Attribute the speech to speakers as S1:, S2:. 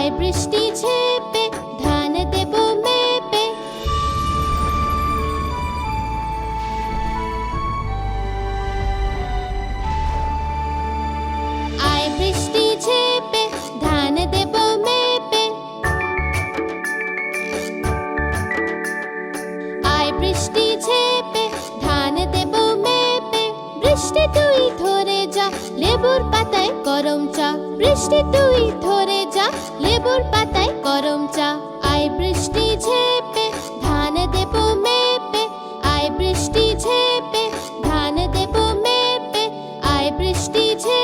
S1: আয় বৃষ্টি ঝেপে ধান দেব মেপে। আয় বৃষ্টি ঝেপে ধান দেব মেপে। আয় বৃষ্টি ঝেপে ধান দেব মেপে। বৃষ্টি তুই ধরে যা লেবুর পাতায় গরম চা। বৃষ্টি তুই ধরে যা লেবুর পাতায় গরম চা। আয় বৃষ্টি ঝেপে ধান দেব মেপে। আয় বৃষ্টি ঝেপে ধান দেব মেপে। আয় বৃষ্টি ঝেপে